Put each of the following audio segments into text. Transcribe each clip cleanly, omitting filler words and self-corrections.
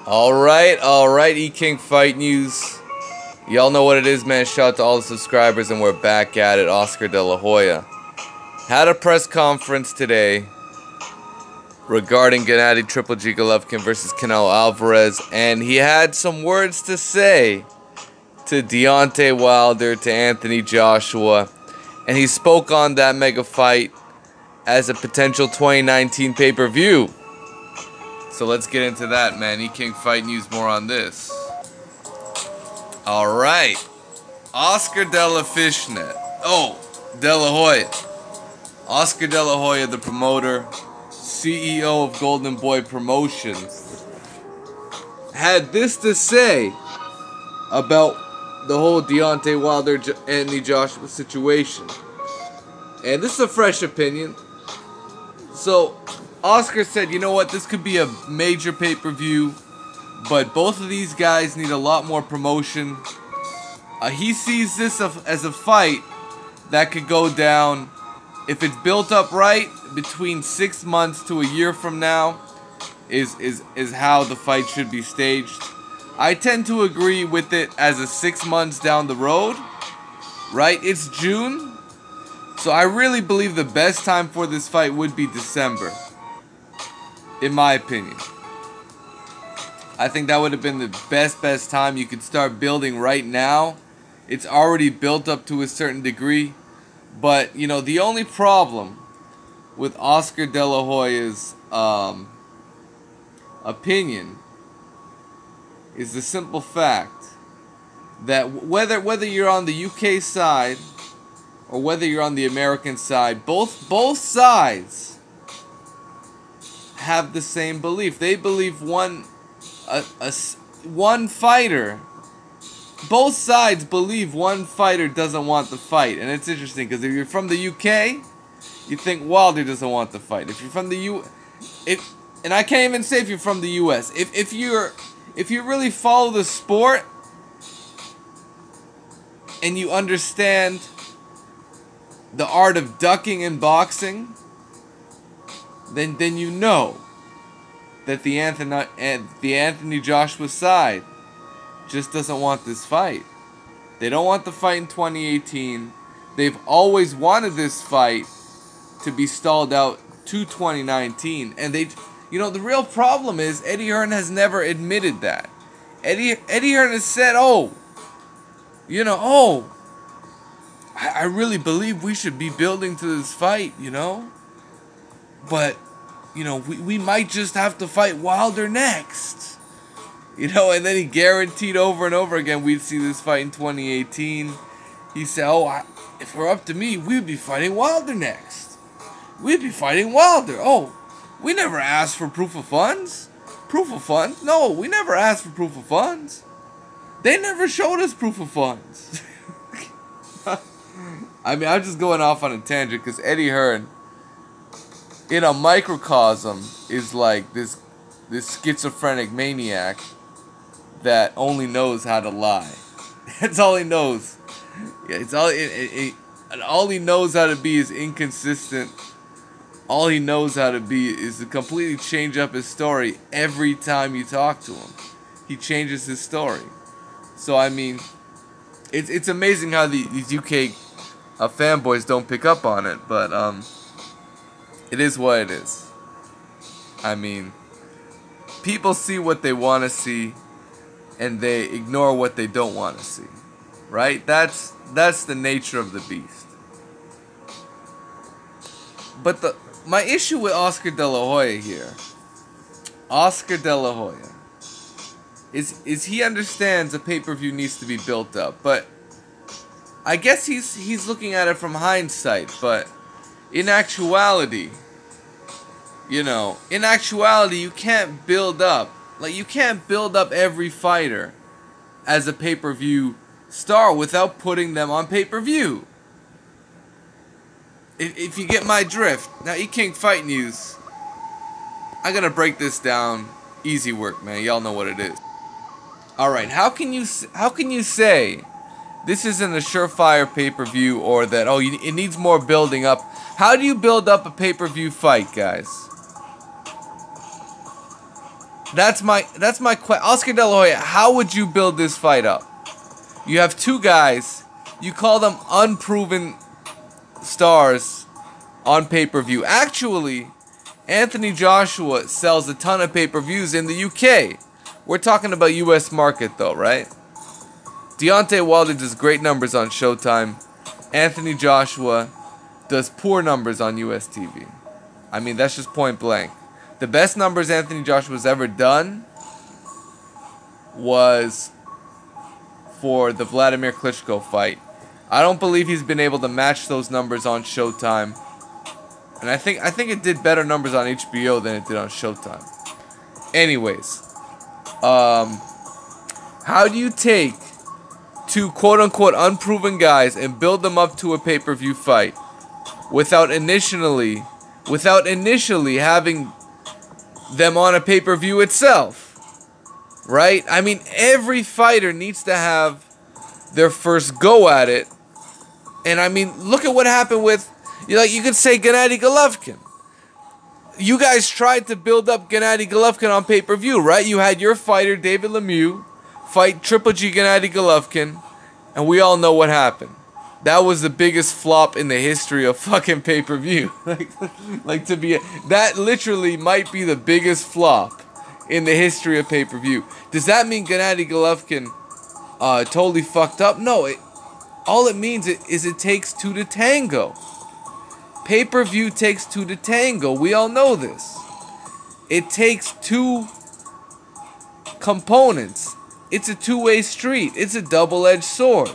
Alright, E-King Fight News. Y'all know what it is, man. Shout out to all the subscribers, and we're back at it. Oscar De La Hoya had a press conference today regarding Gennady Triple G Golovkin versus Canelo Alvarez, and he had some words to say to Deontay Wilder, to Anthony Joshua, and he spoke on that mega fight as a potential 2019 pay-per-view. So let's get into that, man. E-King Fight News, more on this. Alright. Oscar De La Fishnet. De La Hoya. Oscar De La Hoya, the promoter, CEO of Golden Boy Promotions, had this to say about the whole Deontay Wilder, Anthony Joshua situation. And this is a fresh opinion. So, Oscar said, you know what, this could be a major pay-per-view, but both of these guys need a lot more promotion. He sees this as a fight that could go down, if it's built up right, between 6 months to a year from now is how the fight should be staged. I tend to agree with it as a 6 months down the road, right? It's June, so I really believe the best time for this fight would be December. In my opinion, I think that would have been the best time. You could start building right now. It's already built up to a certain degree. But, you know, the only problem with Oscar De La Hoya's opinion is the simple fact that whether you're on the UK side or whether you're on the American side, both sides have the same belief. They believe one fighter. Both sides believe one fighter doesn't want the fight, and it's interesting because if you're from the UK, you think Wilder doesn't want the fight. If you're from the and I can't even say if you're from the US. If you really follow the sport and you understand the art of ducking in boxing, then you know that the Anthony Joshua side just doesn't want this fight. They don't want the fight in 2018. They've always wanted this fight to be stalled out to 2019. And the real problem is Eddie Hearn has never admitted that. Eddie Hearn has said, I really believe we should be building to this fight, But, we might just have to fight Wilder next. And then he guaranteed over and over again we'd see this fight in 2018. He said, if it were up to me, we'd be fighting Wilder next. We'd be fighting Wilder. We never asked for proof of funds. Proof of funds? No, we never asked for proof of funds. They never showed us proof of funds. I mean, I'm just going off on a tangent because Eddie Hearn, in a microcosm, is like this schizophrenic maniac that only knows how to lie. That's all he knows. Yeah, it's all he knows how to be is inconsistent. All he knows how to be is to completely change up his story every time you talk to him. He changes his story. So I mean, it's amazing how these UK fanboys don't pick up on it, but it is what it is. I mean, people see what they want to see, and they ignore what they don't want to see, right? That's the nature of the beast. But my issue with Oscar De La Hoya here, Oscar De La Hoya, is he understands a pay-per-view needs to be built up, but I guess he's looking at it from hindsight. But in actuality, you can't build up. Like, you can't build up every fighter as a pay-per-view star without putting them on pay-per-view. If you get my drift. Now, E-King Fight News, I'm going to break this down. Easy work, man. Y'all know what it is. Alright, how can you say this isn't a surefire pay-per-view, or that, it needs more building up? How do you build up a pay-per-view fight, guys? That's my question. Oscar De La Hoya, how would you build this fight up? You have two guys. You call them unproven stars on pay-per-view. Actually, Anthony Joshua sells a ton of pay-per-views in the UK. We're talking about US market though, right? Deontay Wilder does great numbers on Showtime. Anthony Joshua does poor numbers on US TV. I mean, that's just point blank. The best numbers Anthony Joshua's ever done was for the Vladimir Klitschko fight. I don't believe he's been able to match those numbers on Showtime. And I think it did better numbers on HBO than it did on Showtime. Anyways, how do you take two quote-unquote unproven guys and build them up to a pay-per-view fight without initially having them on a pay-per-view itself? Right? I mean, every fighter needs to have their first go at it. And I mean, look at what happened with, you could say Gennady Golovkin. You guys tried to build up Gennady Golovkin on pay-per-view, right? You had your fighter, David Lemieux, fight Triple G Gennady Golovkin, and we all know what happened. That was the biggest flop in the history of fucking pay-per-view. That literally might be the biggest flop in the history of pay-per-view. Does that mean Gennady Golovkin totally fucked up? No, all it means is it takes two to tango. Pay-per-view takes two to tango. We all know this. It takes two components. It's a two-way street. It's a double-edged sword.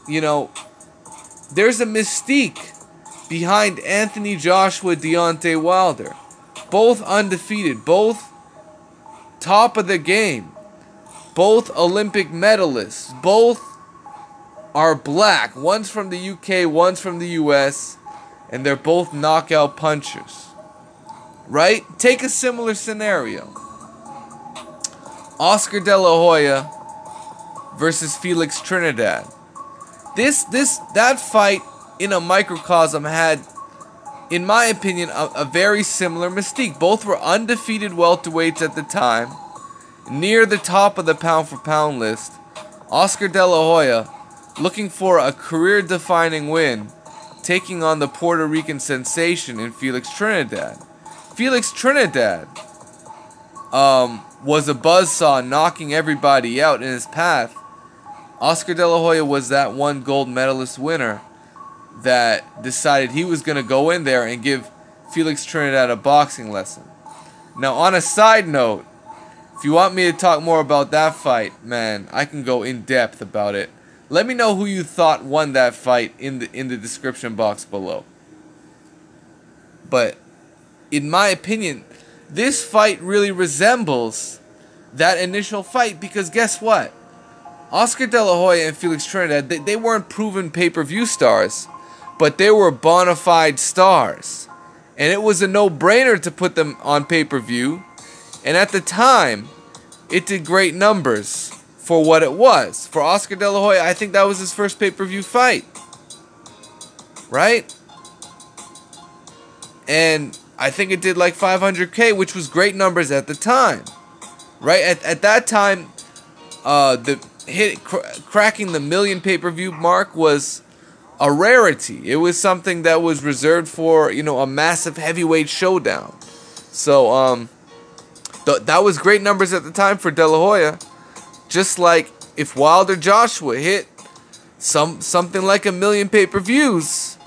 There's a mystique behind Anthony Joshua, Deontay Wilder. Both undefeated. Both top of the game. Both Olympic medalists. Both are black. One's from the UK, one's from the US. And they're both knockout punchers. Right? Take a similar scenario. Oscar De La Hoya versus Felix Trinidad. That fight in a microcosm had, in my opinion, a very similar mystique. Both were undefeated welterweights at the time, near the top of the pound-for-pound list. Oscar De La Hoya looking for a career-defining win, taking on the Puerto Rican sensation in Felix Trinidad. Felix Trinidad was a buzzsaw, knocking everybody out in his path. Oscar De La Hoya was that one gold medalist winner that decided he was going to go in there and give Felix Trinidad a boxing lesson. Now, on a side note, if you want me to talk more about that fight, man, I can go in depth about it. Let me know who you thought won that fight in the description box below. But in my opinion, this fight really resembles that initial fight, because guess what? Oscar De La Hoya and Felix Trinidad, they weren't proven pay-per-view stars, but they were bona fide stars. And it was a no-brainer to put them on pay-per-view. And at the time, it did great numbers for what it was. For Oscar De La Hoya, I think that was his first pay-per-view fight. Right? And I think it did like 500K, which was great numbers at the time. Right? At that time, cracking the million pay-per-view mark was a rarity. It was something that was reserved for, a massive heavyweight showdown. So, that was great numbers at the time for De La Hoya. Just like if Wilder Joshua hit something like 1 million pay-per-views,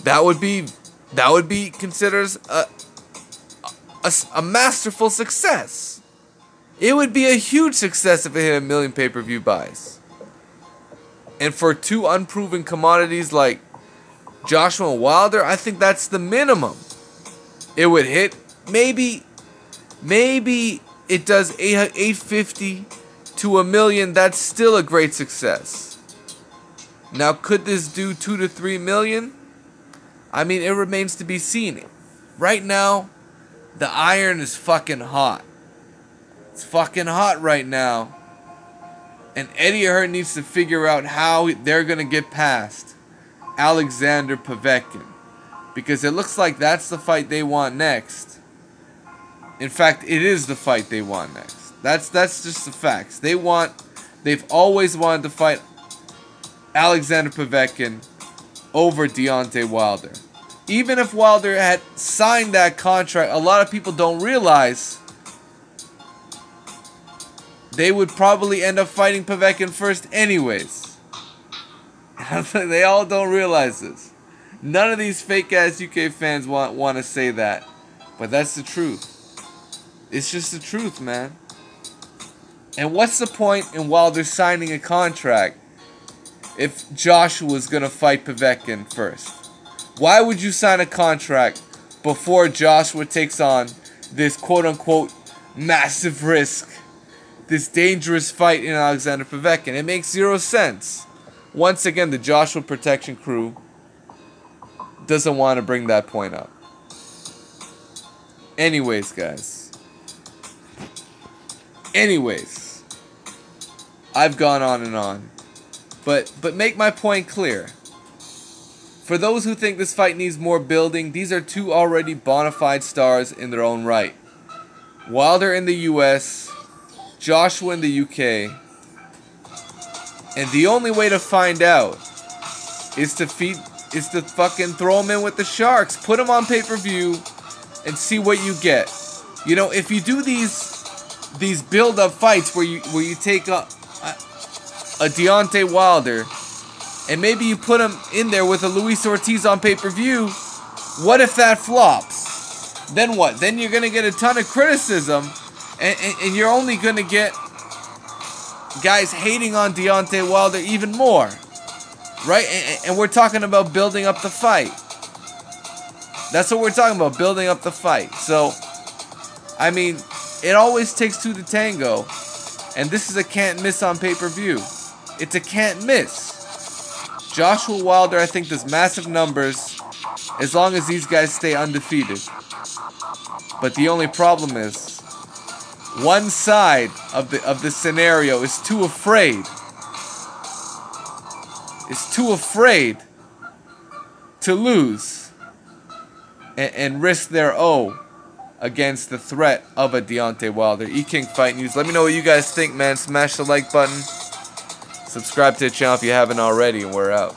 that would be considered a masterful success. It would be a huge success if it hit 1 million pay-per-view buys. And for two unproven commodities like Joshua and Wilder, I think that's the minimum. It would hit maybe it does 850 to 1 million. That's still a great success. Now, could this do 2 to 3 million? I mean, it remains to be seen. Right now, the iron is fucking hot. It's fucking hot right now. And Eddie Hearn needs to figure out how they're going to get past Alexander Povetkin. Because it looks like that's the fight they want next. In fact, it is the fight they want next. That's just the facts. They've always wanted to fight Alexander Povetkin over Deontay Wilder. Even if Wilder had signed that contract, a lot of people don't realize they would probably end up fighting Povetkin first anyways. They all don't realize this. None of these fake ass UK fans want to say that, but that's the truth. It's just the truth, man. And what's the point in Wilder signing a contract if Joshua's gonna fight Povetkin first? Why would you sign a contract before Joshua takes on this quote-unquote massive risk, this dangerous fight in Alexander Povetkin? It makes zero sense. Once again, the Joshua Protection crew doesn't want to bring that point up. Anyways, guys. Anyways. I've gone on and on. But make my point clear. For those who think this fight needs more building, these are two already bona fide stars in their own right. Wilder in the US, Joshua in the UK. And the only way to find out is to fucking throw him in with the Sharks. Put him on pay-per-view and see what you get. You know, if you do these build-up fights where you take a Deontay Wilder and maybe you put him in there with a Luis Ortiz on pay-per-view, what if that flops? Then what? Then you're going to get a ton of criticism and you're only going to get guys hating on Deontay Wilder even more. Right? And we're talking about building up the fight. That's what we're talking about, building up the fight. So, I mean, it always takes two to tango. And this is a can't miss on pay-per-view. It's a can't miss. Joshua Wilder, I think, does massive numbers as long as these guys stay undefeated. But the only problem is, one side of the scenario is too afraid. Is too afraid to lose and risk their O against the threat of a Deontay Wilder. E-King Fight News. Let me know what you guys think, man. Smash the like button. Subscribe to the channel if you haven't already, and we're out.